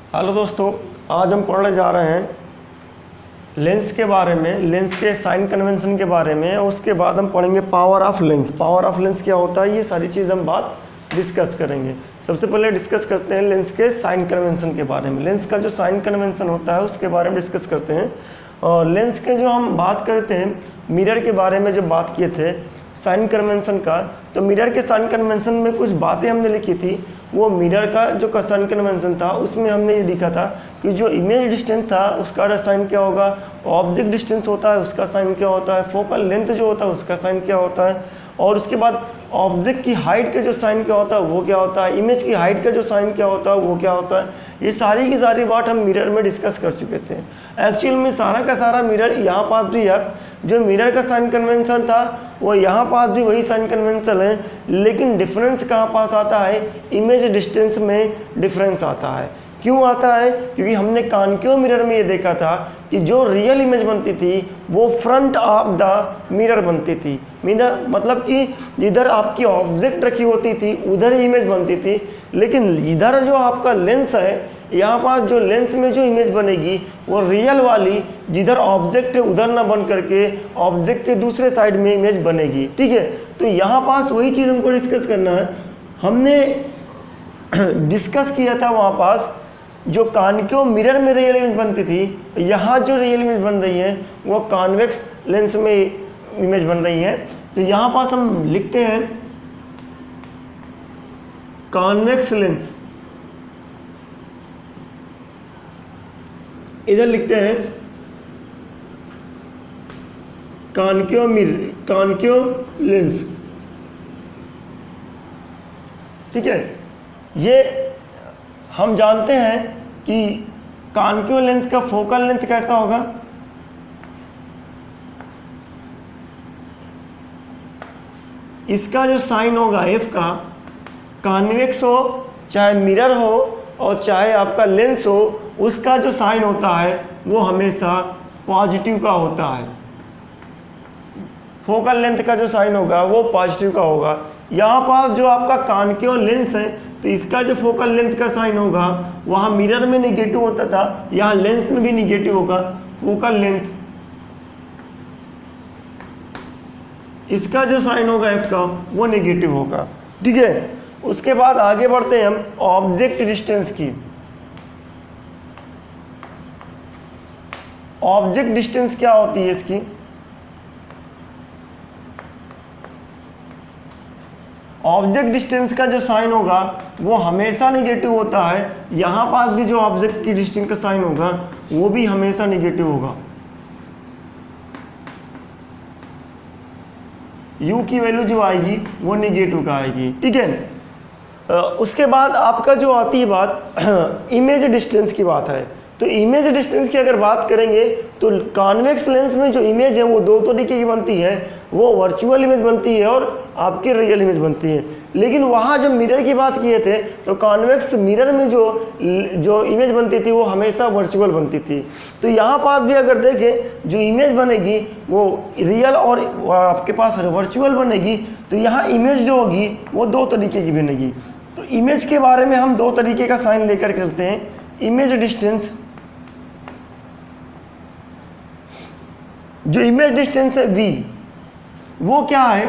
Hello दोस्तों, आज हम पढ़ने जा रहे हैं लेंस के बारे में, लेंस के साइन कन्वेंशन के बारे में। उसके बाद हम पढ़ेंगे power of lens. Power of lens क्या होता है, ये सारी चीज़ हम बात डिस्कस करेंगे। सबसे पहले डिस्कस करते हैं लेंस के साइन कन्वेंशन के बारे में। लेंस का जो साइन कन्वेंशन होता है उसके बारे में डिस्कस करते हैं। और लेंस के जो हम बात करते हैं मिरर के बारे में, जब बात किए थे साइन कन्वेंशन का, तो मिरर के साइन कन्वेंशन में कुछ बातें हमने लिखी थी। वो मिरर का जो साइन कन्वेंशन था उसमें हमने ये लिखा था कि जो इमेज डिस्टेंस था उसका साइन क्या होगा, ऑब्जेक्ट डिस्टेंस होता है उसका साइन क्या होता है, फोकल लेंथ जो होता है उसका साइन क्या होता है, और उसके बाद ऑब्जेक्ट की हाइट का जो साइन क्या होता है वो क्या होता है, इमेज की हाइट का जो साइन क्या होता है वो क्या होता है। ये सारी की सारी बात हम मिरर में डिस्कस कर चुके थे। एक्चुअल में सारा का सारा मिरर यहाँ पास भी है, जो मिरर का साइन कन्वेंशन था वो यहाँ पास भी वही साइन कन्वेंशन है, लेकिन डिफरेंस कहाँ पास आता है, इमेज डिस्टेंस में डिफरेंस आता है। क्यों आता है? क्योंकि हमने कॉन्केव मिरर में ये देखा था कि जो रियल इमेज बनती थी वो फ्रंट ऑफ द मिरर बनती थी। मिरर मतलब कि जिधर आपकी ऑब्जेक्ट रखी होती थी उधर इमेज बनती थी, लेकिन इधर जो आपका लेंस है यहाँ पास जो लेंस में जो इमेज बनेगी वो रियल वाली जिधर ऑब्जेक्ट है उधर ना बन करके ऑब्जेक्ट के दूसरे साइड में इमेज बनेगी। ठीक है, तो यहाँ पास वही चीज़ हमको डिस्कस करना है। हमने डिस्कस किया था वहाँ पास जो कॉन्केव मिरर में रियल इमेज बनती थी, यहाँ जो रियल इमेज बन रही है वो कॉन्वेक्स लेंस में इमेज बन रही है। तो यहाँ पास हम लिखते हैं कॉन्वेक्स लेंस, इधर लिखते हैं कॉन्केव लेंस। ठीक है, ये हम जानते हैं कि कॉन्केव लेंस का फोकल लेंथ कैसा होगा, इसका जो साइन होगा एफ का, कॉन्वेक्स हो चाहे मिरर हो और चाहे आपका लेंस हो, उसका जो साइन होता है वो हमेशा पॉजिटिव का होता है। फोकल लेंथ का जो साइन होगा वो पॉजिटिव का होगा। यहाँ पास जो आपका कॉन्केव लेंस है तो इसका जो फोकल लेंथ का साइन होगा वहाँ मिरर में निगेटिव होता था, यहाँ लेंस में भी निगेटिव होगा। फोकल लेंथ इसका जो साइन होगा एफ का वो निगेटिव होगा। ठीक है, उसके बाद आगे बढ़ते हैं हम ऑब्जेक्ट डिस्टेंस की। ऑब्जेक्ट डिस्टेंस क्या होती है इसकी, ऑब्जेक्ट डिस्टेंस का जो साइन होगा वो हमेशा निगेटिव होता है। यहाँ पास भी जो ऑब्जेक्ट की डिस्टेंस का साइन होगा वो भी हमेशा निगेटिव होगा। u की वैल्यू जो आएगी वो निगेटिव का आएगी। ठीक है, उसके बाद आपका जो आती है बात इमेज डिस्टेंस की बात है। तो इमेज डिस्टेंस की अगर बात करेंगे तो कॉन्वेक्स लेंस में जो इमेज है वो दो तरीके की बनती है, वो वर्चुअल इमेज बनती है और आपकी रियल इमेज बनती है। लेकिन वहाँ जब मिरर की बात किए थे तो कॉन्वेक्स मिरर में जो इमेज बनती थी वो हमेशा वर्चुअल बनती थी। तो यहाँ पास भी अगर देखें जो इमेज बनेगी वो रियल और आपके पास वर्चुअल बनेगी, तो यहाँ इमेज जो होगी वो दो तरीके की बनेगी। तो इमेज के बारे में हम दो तरीके का साइन लेकर चलते हैं। इमेज डिस्टेंस, जो इमेज डिस्टेंस है v, वो क्या है,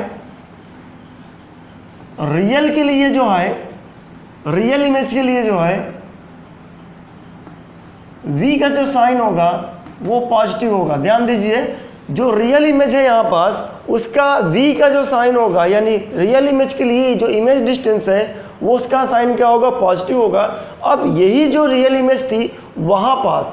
रियल के लिए जो है, रियल इमेज के लिए जो है v का जो साइन होगा वो पॉजिटिव होगा। ध्यान दीजिए, जो रियल इमेज है यहाँ पास उसका v का जो साइन होगा, यानी रियल इमेज के लिए जो इमेज डिस्टेंस है वो उसका साइन क्या होगा, पॉजिटिव होगा। अब यही जो रियल इमेज थी वहाँ पास,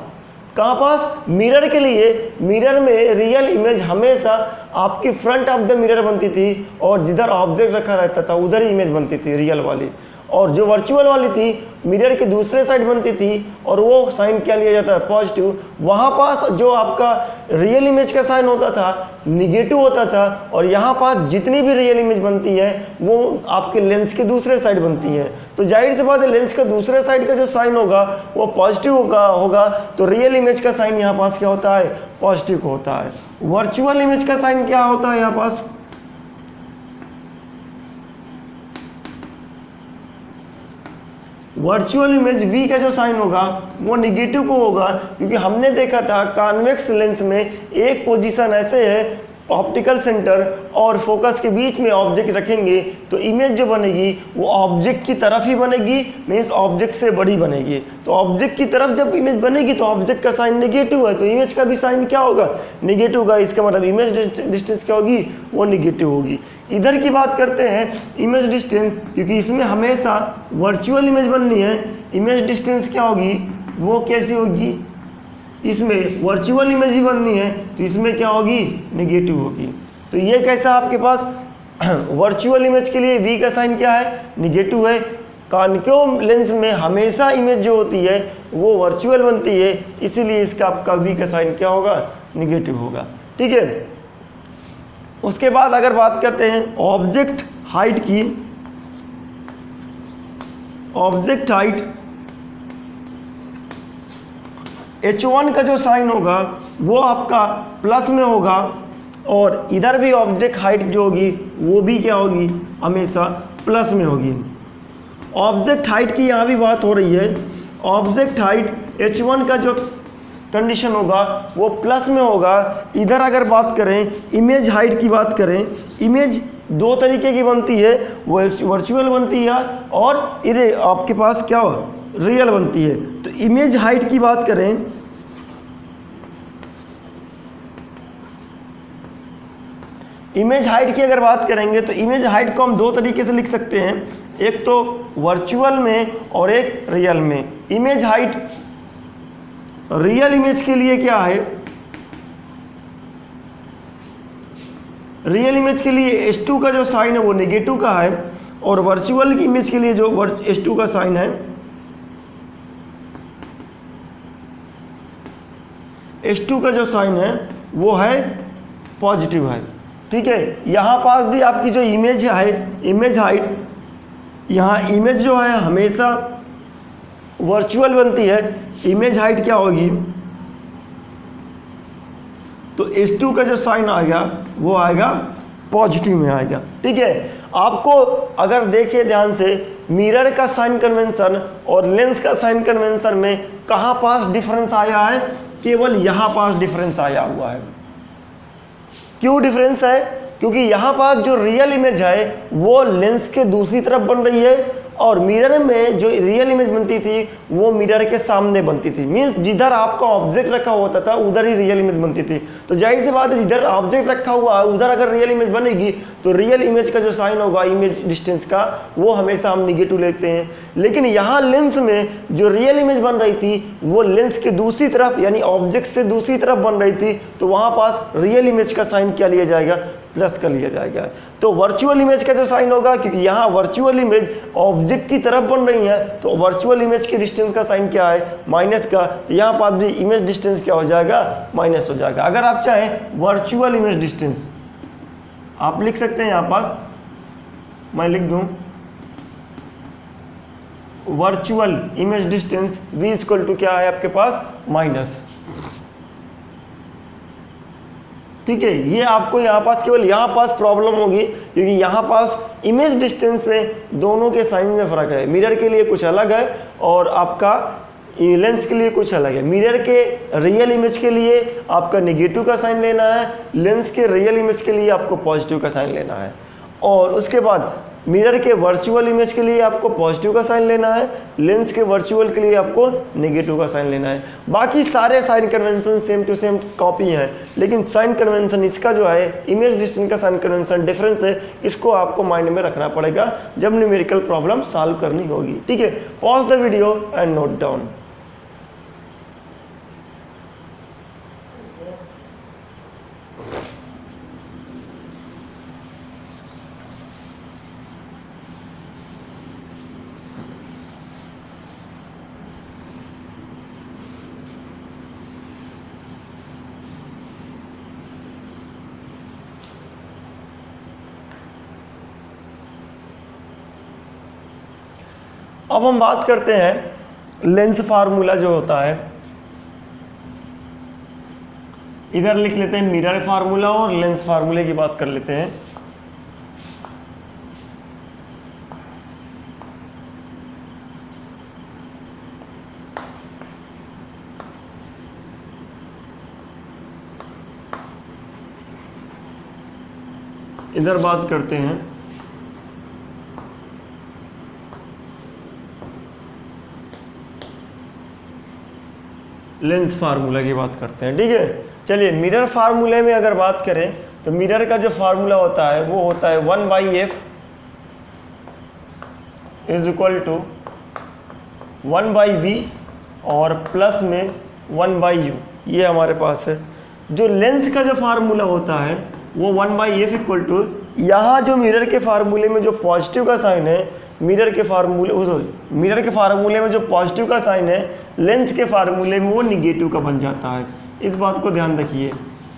कहाँ पास, मिरर के लिए, मिरर में रियल इमेज हमेशा आपकी फ्रंट ऑफ द मिरर बनती थी और जिधर ऑब्जेक्ट रखा रहता था उधर ही इमेज बनती थी रियल वाली। और जो वर्चुअल वाली थी मिरर के दूसरे साइड बनती थी और वो साइन क्या लिया जाता है, पॉजिटिव। वहाँ पास जो आपका रियल इमेज का साइन होता था निगेटिव होता था, और यहाँ पास जितनी भी रियल इमेज बनती है वो आपके लेंस के दूसरे साइड बनती है। तो जाहिर सी बात है लेंस का दूसरे साइड का जो साइन होगा वो पॉजिटिव होगा, तो रियल इमेज का साइन यहाँ पास क्या होता है, पॉजिटिव होता है। वर्चुअल इमेज का साइन क्या होता है यहाँ पास, वर्चुअल इमेज v का जो साइन होगा वो निगेटिव को होगा, क्योंकि हमने देखा था कॉन्वेक्स लेंस में एक पोजीशन ऐसे है ऑप्टिकल सेंटर और फोकस के बीच में ऑब्जेक्ट रखेंगे तो इमेज जो बनेगी वो ऑब्जेक्ट की तरफ ही बनेगी, मीन्स ऑब्जेक्ट से बड़ी बनेगी। तो ऑब्जेक्ट की तरफ जब इमेज बनेगी तो ऑब्जेक्ट का साइन नेगेटिव है, तो इमेज का भी साइन क्या होगा, नेगेटिव होगा। इसका मतलब इमेज डिस्टेंस क्या होगी, वो नेगेटिव होगी। इधर की बात करते हैं इमेज डिस्टेंस, क्योंकि इसमें हमेशा वर्चुअल इमेज बननी है। इमेज डिस्टेंस क्या होगी, वो कैसी होगी, इसमें वर्चुअल इमेज ही बननी है तो इसमें क्या होगी, नेगेटिव होगी। तो ये कैसा आपके पास वर्चुअल इमेज के लिए v का साइन क्या है, नेगेटिव है। कॉन्केव लेंस में हमेशा इमेज जो होती है वो वर्चुअल बनती है, इसीलिए इसका आपका v का साइन क्या होगा, नेगेटिव होगा। ठीक है। उसके बाद अगर बात करते हैं ऑब्जेक्ट हाइट की, ऑब्जेक्ट हाइट h1 का जो साइन होगा वो आपका प्लस में होगा, और इधर भी ऑब्जेक्ट हाइट जो होगी वो भी क्या होगी, हमेशा प्लस में होगी। ऑब्जेक्ट हाइट की यहाँ भी बात हो रही है। ऑब्जेक्ट हाइट h1 का जो कंडीशन होगा वो प्लस में होगा। इधर अगर बात करें इमेज हाइट की बात करें, इमेज दो तरीके की बनती है, वर्चुअल बनती है और इधर आपके पास क्या हो, रियल बनती है। तो इमेज हाइट की बात करें, इमेज हाइट की अगर बात करेंगे तो इमेज हाइट को हम दो तरीके से लिख सकते हैं, एक तो वर्चुअल में और एक रियल में। इमेज हाइट रियल इमेज के लिए क्या है, रियल इमेज के लिए h2 का जो साइन है वो नेगेटिव का है, और वर्चुअल की इमेज के लिए जो h2 का साइन है, h2 का जो साइन है वो है पॉजिटिव है। ठीक है। यहाँ पास भी आपकी जो इमेज है, इमेज हाइट, यहाँ इमेज जो है हमेशा वर्चुअल बनती है, इमेज हाइट क्या होगी, तो h2 का जो साइन आएगा वो आएगा पॉजिटिव में आएगा। ठीक है। आपको अगर देखें ध्यान से, मिरर का साइन कन्वेंशन और लेंस का साइन कन्वेंशन में कहाँ पास डिफरेंस आया है, केवल यहाँ पास डिफरेंस आया हुआ है। क्यों डिफरेंस है, क्योंकि यहाँ पास जो रियल इमेज है वो लेंस के दूसरी तरफ बन रही है, और मिरर में जो रियल इमेज बनती थी वो मिरर के सामने बनती थी। मीन्स जिधर आपका ऑब्जेक्ट रखा होता था उधर ही रियल इमेज बनती थी। तो जाहिर सी बात है जिधर ऑब्जेक्ट रखा हुआ है उधर अगर रियल इमेज बनेगी तो रियल इमेज का जो साइन होगा इमेज डिस्टेंस का वो हमेशा हम निगेटिव लेते हैं। लेकिन यहाँ लेंस में जो रियल इमेज बन रही थी वो लेंस के दूसरी तरफ यानी ऑब्जेक्ट से दूसरी तरफ बन रही थी, तो वहाँ पास रियल इमेज का साइन क्या लिया जाएगा, प्लस का लिया जाएगा। तो वर्चुअल इमेज का जो साइन होगा, क्योंकि यहाँ वर्चुअल इमेज ऑब्जेक्ट की तरफ बन रही है तो वर्चुअल इमेज के डिस्टेंस का साइन क्या है, माइनस का। यहाँ पास भी इमेज डिस्टेंस क्या हो जाएगा, माइनस हो जाएगा। अगर आप चाहें वर्चुअल इमेज डिस्टेंस आप लिख सकते हैं, यहाँ पास मैं लिख दूं virtual image distance v equal to क्या है आपके पास, माइनस। ठीक है। ये आपको यहाँ पास केवल यहाँ पास प्रॉब्लम होगी, क्योंकि यहाँ पास इमेज डिस्टेंस में दोनों के साइन में फ़र्क है। मिरर के लिए कुछ अलग है और आपका लेंस के लिए कुछ अलग है। मिरर के रियल इमेज के लिए आपका नेगेटिव का साइन लेना है, लेंस के रियल इमेज के लिए आपको पॉजिटिव का साइन लेना है, और उसके बाद मिरर के वर्चुअल इमेज के लिए आपको पॉजिटिव का साइन लेना है, लेंस के वर्चुअल के लिए आपको नेगेटिव का साइन लेना है। बाकी सारे sign convention same to same copy हैं, लेकिन साइन कन्वेंशन इसका जो है इमेज डिस्टेंस का साइन कन्वेंशन डिफरेंस है, इसको आपको माइंड में रखना पड़ेगा जब न्यूमेरिकल प्रॉब्लम सॉल्व करनी होगी। ठीक है। Pause the video and note down. अब हम बात करते हैं लेंस फार्मूला जो होता है, इधर लिख लेते हैं मिरर फार्मूला और लेंस फार्मूले की बात कर लेते हैं। इधर बात करते हैं लेंस फार्मूला की बात करते हैं, ठीक है। चलिए मिरर फार्मूले में अगर बात करें तो मिरर का जो फार्मूला होता है वो होता है 1/f is equal to 1/v और प्लस में 1/u, ये हमारे पास है। जो लेंस का जो फार्मूला होता है वो 1/f इक्वल टू, यहाँ जो मिरर के फार्मूले में जो पॉजिटिव का साइन है, मिरर के फार्मूले में जो पॉजिटिव का साइन है, लेंस के फार्मूले में वो निगेटिव का बन जाता है। इस बात को ध्यान रखिए,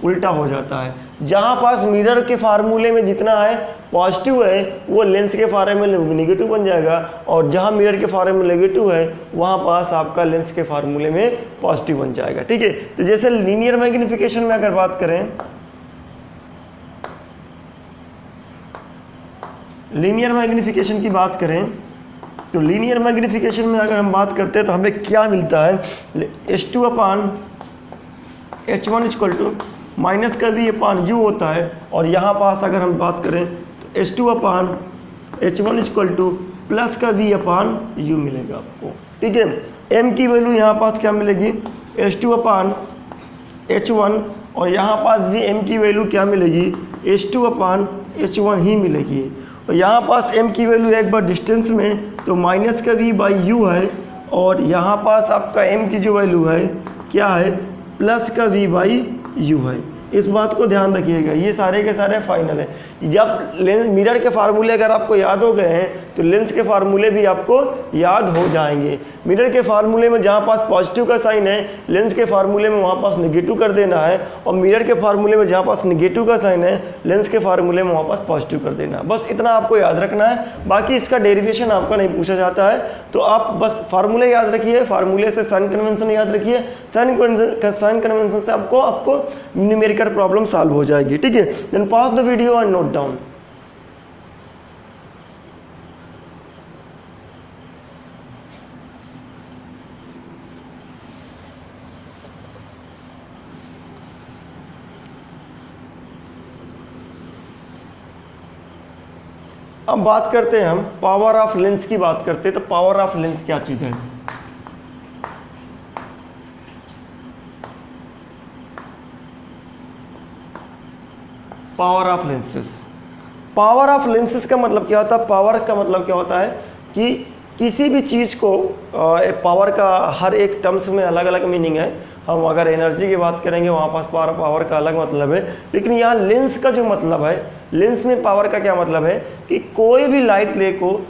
उल्टा हो जाता है। जहाँ पास मिरर के फार्मूले में जितना है पॉजिटिव है वो लेंस के फार्मूले में निगेटिव बन जाएगा, और जहाँ मिरर के फार्मूले में नेगेटिव है वहाँ पास आपका लेंस के फार्मूले में पॉजिटिव बन जाएगा, ठीक है। तो जैसे लीनियर मैग्निफिकेशन में अगर बात करें, लीनियर मैग्निफिकेशन की बात करें तो लीनियर मैग्निफिकेशन में अगर हम बात करते हैं तो हमें क्या मिलता है, H2/H1 इक्वल टू माइनस का v/u होता है, और यहाँ पास अगर हम बात करें तो H2/H1 इक्वल टू प्लस का v/u मिलेगा आपको, ठीक है। m की वैल्यू यहाँ पास क्या मिलेगी, H2/H1, और यहाँ पास भी m की वैल्यू क्या मिलेगी, H2/H1 ही मिलेगी। और यहाँ पास m की वैल्यू एक बार डिस्टेंस में तो माइनस का v/u है, और यहाँ पास आपका m की जो वैल्यू है क्या है, प्लस का v/u है। इस बात को ध्यान रखिएगा, ये सारे के सारे फाइनल है। जब मिरर के फार्मूले अगर आपको याद हो गए हैं तो लेंस के फार्मूले भी आपको याद हो जाएंगे। मिरर के फार्मूले में जहाँ पास पॉजिटिव का साइन है, लेंस के फार्मूले में वहाँ पास नेगेटिव कर देना है, और मिरर के फार्मूले में जहाँ पास नेगेटिव का साइन है, लेंस के फार्मूले में वहाँ पास पॉजिटिव कर देना है। बस इतना आपको याद रखना है, बाकी इसका डेरिवेशन आपका नहीं पूछा जाता है। तो आप बस फार्मूले याद रखिए, फार्मूले से साइन कन्वेंशन याद रखिए, साइन कन्वेंशन से आपको न्यूमेरिकल प्रॉब्लम सॉल्व हो जाएगी, ठीक है। Then pause the video and note down. अब बात करते हैं हम पावर ऑफ लेंस की बात करते हैं। तो पावर ऑफ लेंस क्या चीज है, power of lenses. Power of lenses का मतलब क्या होता है, पावर का मतलब क्या होता है कि किसी भी चीज़ को, पावर का हर एक टर्म्स में अलग अलग मीनिंग है। हम अगर एनर्जी की बात करेंगे वहाँ पास पावर का अलग मतलब है, लेकिन यहाँ लेंस का जो मतलब है, लेंस में पावर का क्या मतलब है कि कोई भी लाइट रे को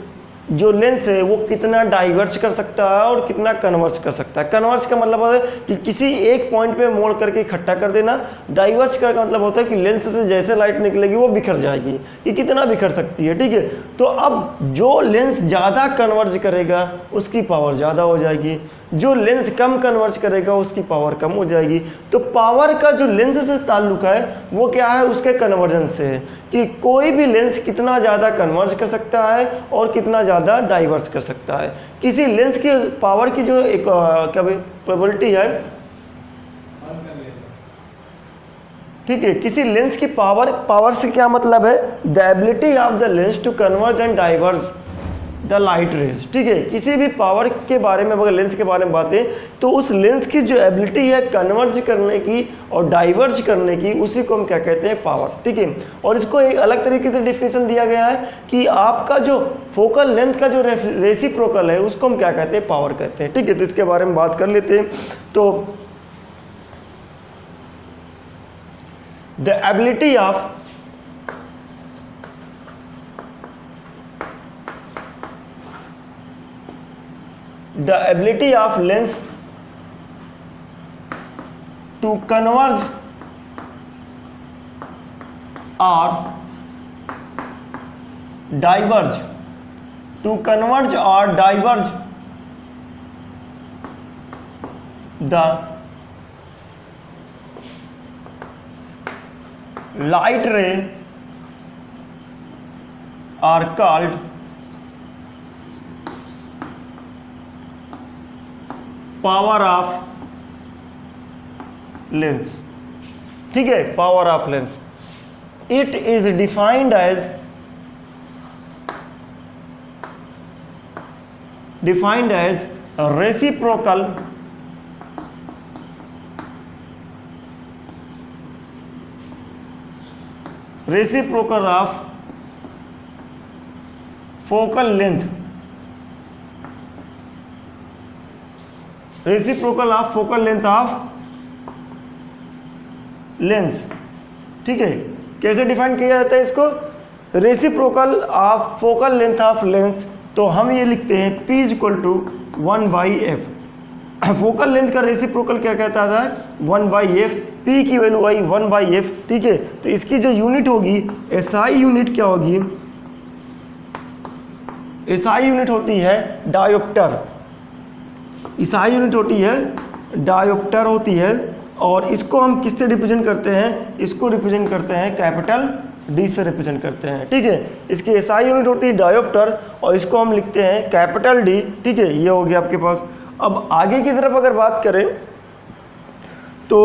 जो लेंस है वो कितना डाइवर्ज कर सकता है और कितना कन्वर्ज कर सकता है। कन्वर्ज का मतलब होता है कि किसी एक पॉइंट पे मोड़ करके इकट्ठा कर देना। डाइवर्ज का मतलब होता है कि लेंस से जैसे लाइट निकलेगी वो बिखर जाएगी, कि कितना बिखर सकती है, ठीक है। तो अब जो लेंस ज़्यादा कन्वर्ज करेगा उसकी पावर ज़्यादा हो जाएगी, जो लेंस कम कन्वर्ज करेगा उसकी पावर कम हो जाएगी। तो पावर का जो लेंस से ताल्लुक है वो क्या है, उसके कन्वर्जन से है कि कोई भी लेंस कितना ज़्यादा कन्वर्ज कर सकता है और कितना ज़्यादा डाइवर्ज कर सकता है। किसी लेंस की पावर की जो एक क्या प्रोबेबिलिटी है, ठीक है, किसी लेंस की पावर से क्या मतलब है, the ability of the lens to converge and diverge the light rays, ठीक है। किसी भी पावर के बारे में अगर लेंस के बारे में बातें तो उस लेंस की जो एबिलिटी है कन्वर्ज करने की और डाइवर्ज करने की, उसी को हम क्या कहते हैं, पावर, ठीक है। और इसको एक अलग तरीके से डिफिनेशन दिया गया है कि आपका जो फोकल लेंथ का जो रेसिप्रोकल है उसको हम क्या कहते हैं, पावर कहते हैं, ठीक है। तो इसके बारे में बात कर लेते हैं। तो the ability of the ability of lens to converge or diverge, to converge or diverge the light ray are called power of lens, ठीक है, power of lens. It is defined as reciprocal of focal length, reciprocal of focal length of lens. ठीक है, कैसे define किया जाता है इसको? Reciprocal of focal length of lens, तो हम ये लिखते हैं P is equal to 1/f। Focal length का रेसिप्रोकल क्या कहता था? 1/f। P की वैल्यू आई 1/f। ठीक है, तो इसकी जो यूनिट होगी SI यूनिट क्या होगी? SI यूनिट होती है डायोप्टर। SI यूनिट होती है डायोप्टर होती है, और इसको हम किससे रिप्रेजेंट करते हैं? इसको रिप्रेजेंट करते हैं कैपिटल D से रिप्रेजेंट करते हैं। ठीक है, इसकी SI यूनिट होती है डायोप्टर और इसको हम लिखते हैं कैपिटल D। ठीक है, ये हो गया आपके पास। अब आगे की तरफ अगर बात करें तो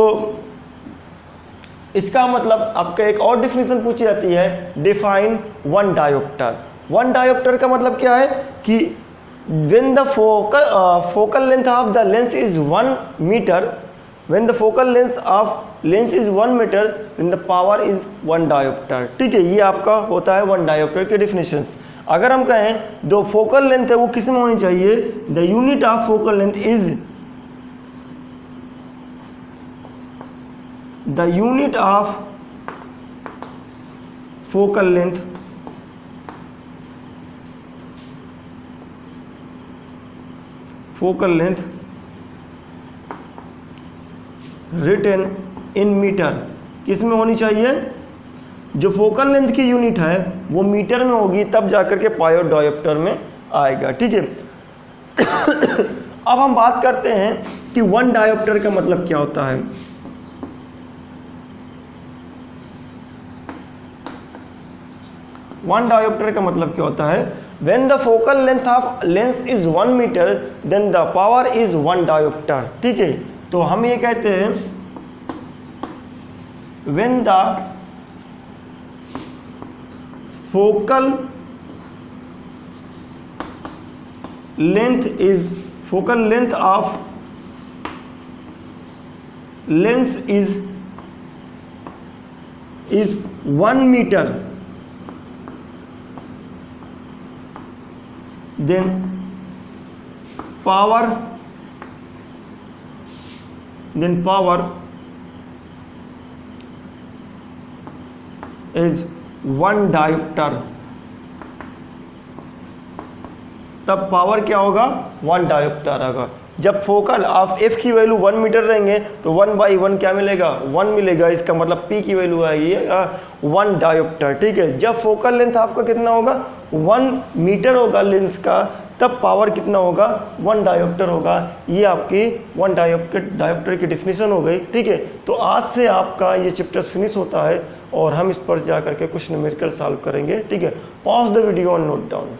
इसका मतलब आपका एक और डेफिनेशन पूछी जाती है, define one dioptre. One dioptre का मतलब क्या है कि when the focal length of the lens is 1 meter, when the focal length of lens is 1 meter, then the power is 1 diopter। ठीक है, ये आपका होता है 1 diopter के डिफिनेशंस। अगर हम कहें जो फोकल लेंथ है वो किस में होनी चाहिए? The unit of focal length is, the unit of focal length written in meter, किस में होनी चाहिए? जो फोकल लेंथ की यूनिट है वो मीटर में होगी, तब जाकर के पाई और डायोप्टर में आएगा। ठीक है, अब हम बात करते हैं कि 1 डायोप्टर का मतलब क्या होता है। वन डायोप्टर का मतलब क्या होता है? When the focal length of lens is 1 meter, then the power is 1 diopter। ठीक है, तो हम ये कहते हैं when the focal length of lens is 1 meter, then power is 1 diopter। तब पावर क्या होगा? 1 डायोप्टर होगा। जब फोकल ऑफ एफ की वैल्यू 1 मीटर रहेंगे तो 1/1 क्या मिलेगा? 1 मिलेगा। इसका मतलब P की वैल्यू आएगी 1 डायोप्टर। ठीक है, जब फोकल लेंथ आपका कितना होगा? 1 मीटर होगा लेंस का, तब पावर कितना होगा? 1 डायोप्टर होगा। ये आपकी 1 डायोप्टर की डिफिनीशन हो गई। ठीक है, तो आज से आपका ये चैप्टर फिनिश होता है और हम इस पर जा करके कुछ न्यूमेरिकल सॉल्व करेंगे। ठीक है, पॉज द वीडियो और नोट डाउन।